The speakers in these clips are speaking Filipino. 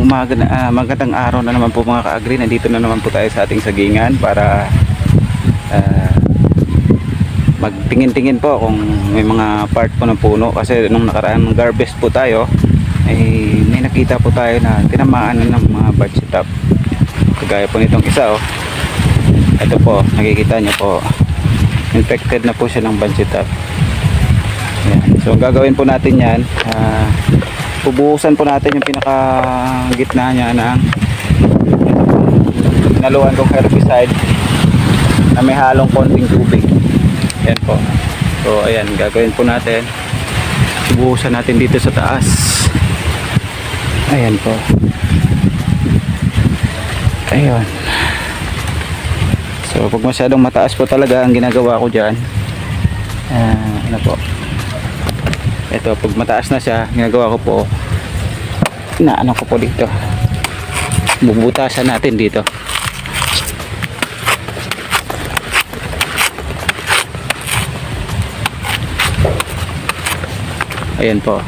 magandang araw na naman po mga ka-agri. Nandito na naman po tayo sa ating sagingan para magtingin-tingin po kung may mga part po ng puno. Kasi nung nakaraan harvest po tayo ay may nakita po tayo na tinamaan ng mga budget top. Kagaya po nitong isa oh. Ito po, nakikita nyo po, infected na po siya ng budget top. Yan. So ang gagawin po natin yan, bubuhusan po natin yung pinaka gitna niya ng naluan kong herbicide na may halong konting tubig. Yan po. So ayan, gagawin po natin, bubuhusan natin dito sa taas. Ayan po. Ayun. So pag masyadong mataas po talaga ang ginagawa ko dyan, ano po, ito pag mataas na siya, ginagawa ko po na ano ko po dito, bubutasan natin dito. Ayan po.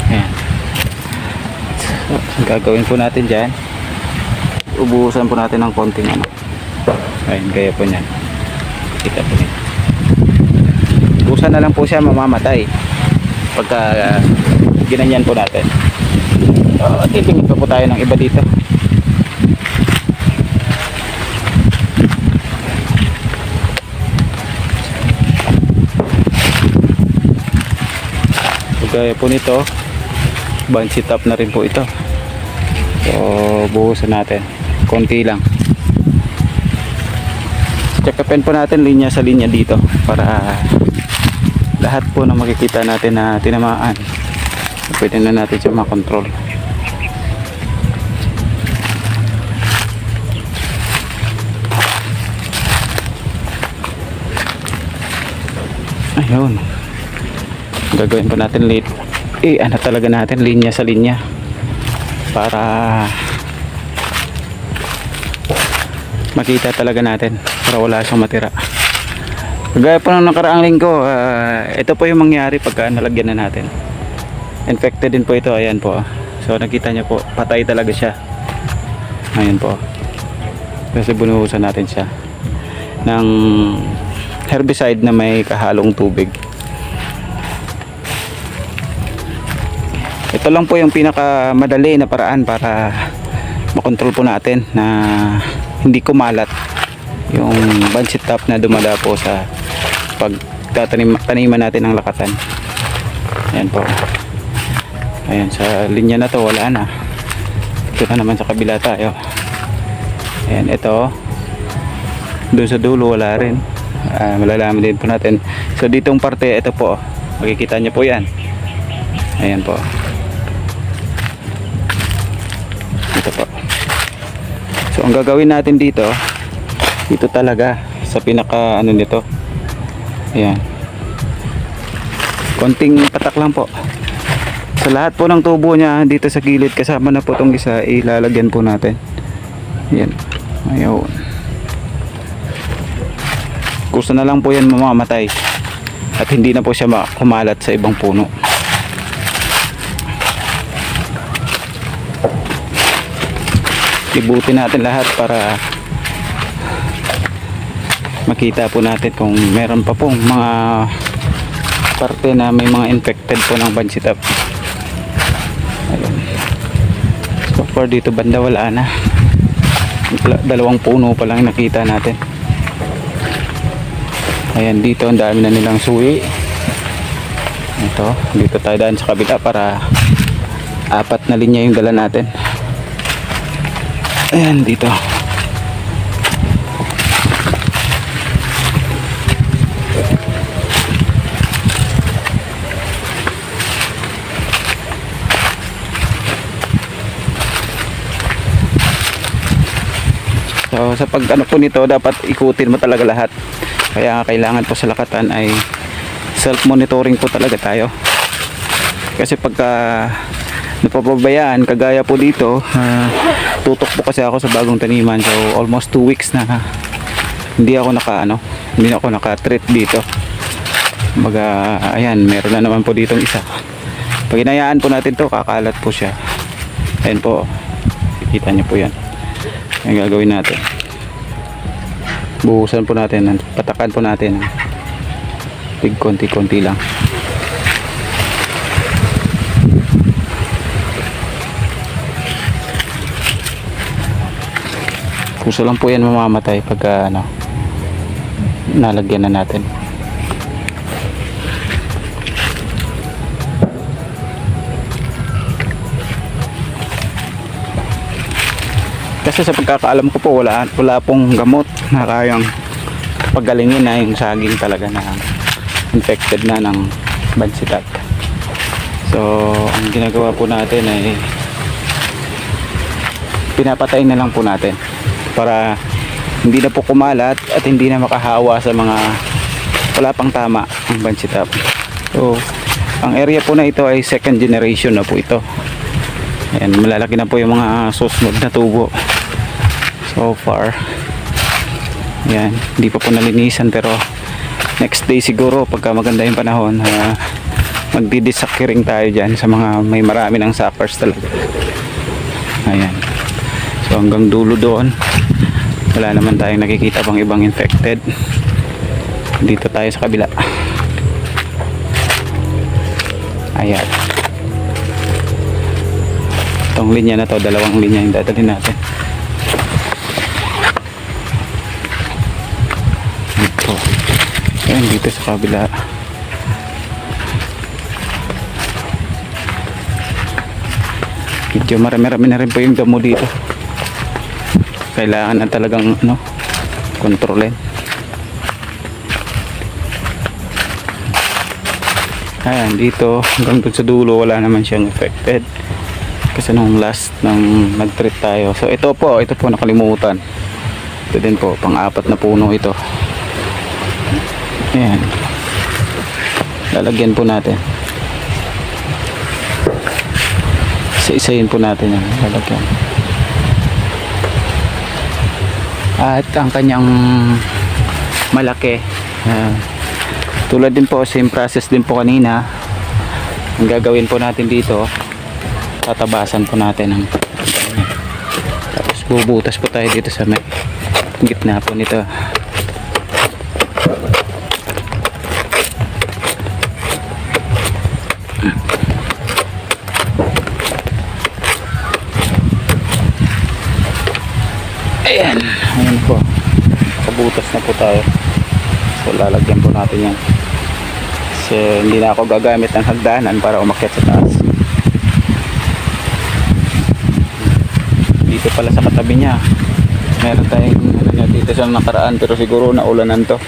Ayan. So, ang gagawin po natin dyan, ubuhusan po natin ng konting ano. Ayan, gaya po nyan. Kita po nyan. Ubuhusan na lang po siya, mamamatay pagka ginanyan po natin. Titingin pa po tayo ng iba dito. Gaya po nito, banshee top na rin po ito. So buhusan natin konti lang. Check-upin po natin linya sa linya dito para lahat po na makikita natin na tinamaan, pwede na natin siya makontrol. Ayun, gagawin po natin ano talaga natin, linya sa linya para makita talaga natin, para wala siyang matira. Gaya po ng nakaraang linggo, ito po yung mangyari pagka nalagyan na natin. Infected din po ito, ayan po. So nakita nyo po, patay talaga siya. Ayan po. Kasi bunuhusan natin siya ng herbicide na may kahalong tubig. Ito lang po yung pinaka madali na paraan para makontrol po natin na hindi kumalat yung banshee top na dumada po sa pagtaniman natin ng lakatan. Ayan po. Ayan, sa linya na to wala na. Ito na naman sa kabila tayo. Ayan, ito doon sa dulo wala rin. Malalaman din po natin. So ditong parte, ito po, makikita nyo po yan. Ayan po. Ito po. So ang gagawin natin dito talaga sa pinaka ano nito, ayan, konting patak lang po sa lahat po ng tubo niya dito sa gilid, kasama na po itong isa, ilalagyan po natin. Ayan, ayun, kusa na lang po yan mamamatay at hindi na po siya kumalat sa ibang puno. Ibutin natin lahat para makita po natin kung meron pa pong mga parte na may mga infected po ng banshee top. Ayun. So far dito banda wala na. Dalawang puno pa lang nakita natin. Ayan, dito ang dami na nilang suwi. Ito, dito tayo daan sa kabila para apat na linya yung dala natin. Ayan, dito. So sa pag ano po nito, dapat ikutin mo talaga lahat. Kaya kailangan po sa lakatan ay self monitoring po talaga tayo. Kasi pagka napapabayaan, kagaya po dito, tutok po kasi ako sa bagong taniman. So almost 2 weeks na hindi ako naka-treat dito. Ayan, meron na naman po ditong isa. Pag inayaan po natin to, kakalat po siya. Ayan po, kita nyo po yan. Ang gagawin natin, buhusan po natin, patakan po natin, konti-konti lang. Puso lang po yan mamamatay pagka nalagyan na natin. Kasi sa pagkakaalam ko po, wala pong gamot na kayang pagalingin na yung saging talaga na infected na ng bansitat. So ang ginagawa po natin ay pinapatay na lang po natin para hindi na po kumalat at hindi na makahawa sa mga wala pang tama ang bansitat. So ang area po na ito ay second generation na po ito. Ayan, malalaki na po yung mga susunod na tubo so far. Yan, hindi pa po nalinisan pero next day siguro pagka maganda yung panahon, magdi-desuckering tayo dyan sa mga may marami ng suckers talaga. Ayan, so hanggang dulo doon wala naman tayong nakikita pang ibang infected. Dito tayo sa kabila. Ayan, itong linya na to, dalawang linya yung dadalhin natin. Dito, ayan, dito sa kabila. Medyo marami-rami na rin po yung damo dito. Kailangan na talagang kontrolin. Ayan, dito hanggang dun sa dulo wala naman siyang affected kasi nung last nang nag-treat tayo. So ito po nakalimutan. Ito din po, pang-apat na puno ito. Ayan, lalagyan po natin, isa-isayin po natin yan, lalagyan. At ang kanyang malaki, tulad din po, same process din po kanina. Ang gagawin po natin dito, tatabasan po natin ang, tapos bubutas po tayo dito sa may gitna po nito. Ayan, ayan po, kabutas na po tayo. So lalagyan po natin yan kasi hindi na ako gagamit ng hagdanan para umakyat sa taas. Dito pala sa katabi niya meron tayong dito sa nakaraan pero siguro naulanan to,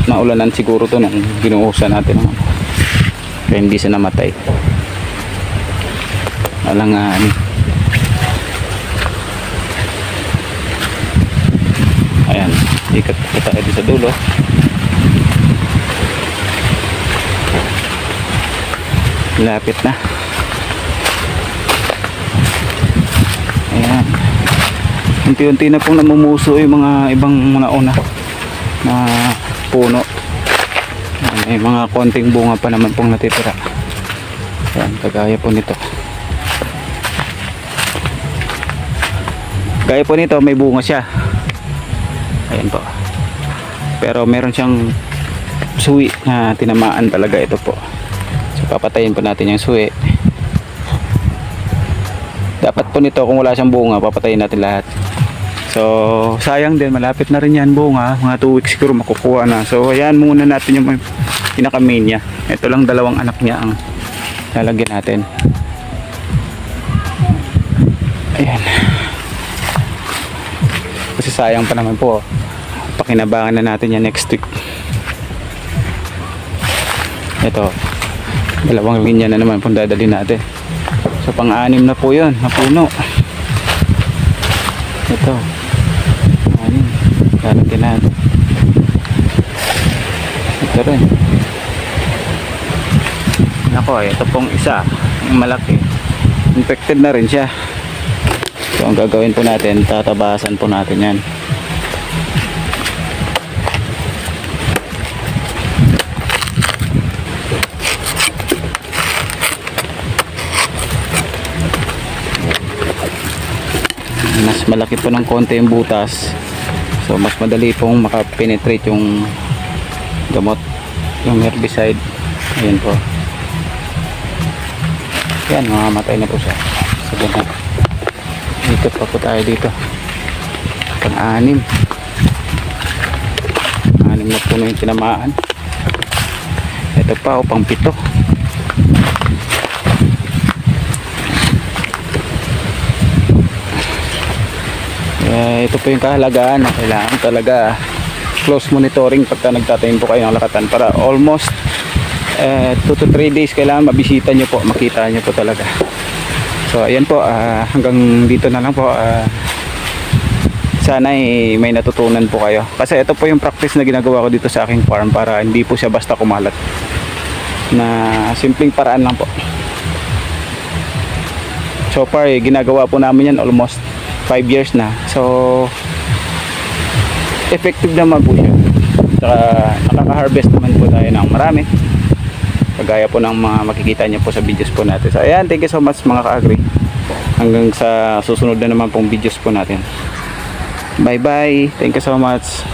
naulanan siguro to nung binuhusan natin kaya hindi siya namatay. Alangan. Ayan, ikat po tayo sa dulo. Lapit na. Ayan, unti-unti na pong namumuso yung mga ibang una na puno. Ayan, may mga konting bunga pa naman pong natitira. Ayan, kagaya po nito. Gaya po nito, may bunga siya. Ayan po, pero meron siyang suwi na tinamaan talaga ito po. So papatayin po natin yung suwi. Dapat po nito kung wala siyang bunga papatayin natin lahat. So sayang din, malapit na rin yan bunga, mga 2 weeks siguro makukuha na. So ayan muna natin yung pinaka main niya. Ito lang, dalawang anak niya ang lalagyan natin. Ayan, kasi sayang pa naman po, pakinabangan na natin yan next week. Ito, dalawang linya na naman pong dadalhin natin. So pang-anim na po yun na puno. Ito, anim, lalagyan natin. Ito rin. Nako, ito pong isa, yung malaki, infected na rin siya. So ang gagawin po natin, tatabasan po natin yan. mas malaki po ng konti yung butas, so mas madali pong makapenetrate yung gamot, yung herbicide. Ayan po, yan, mamamatay na po siya. So ganun, ikot pa po tayo dito. Pang-anim na po na yung tinamaan. Ito pa, pang 7. Ito po yung kahalagaan na kailangan talaga close monitoring pagka nagtatanim po kayo ng lakatan, para almost 2 to 3 days kailangan mabisita nyo po, makita nyo po talaga. So ayan po, hanggang dito na lang po. Sana may natutunan po kayo, kasi ito po yung practice na ginagawa ko dito sa aking farm, para hindi po siya basta kumalat, na simpleng paraan lang po. So far ginagawa po namin yan almost 5 years na, so effective naman po siya. Saka nakaka-harvest naman po tayo ng marami, kagaya po ng mga makikita nyo po sa videos po natin. So ayan, thank you so much mga ka-agri. Hanggang sa susunod na naman pong videos po natin. Bye bye, thank you so much.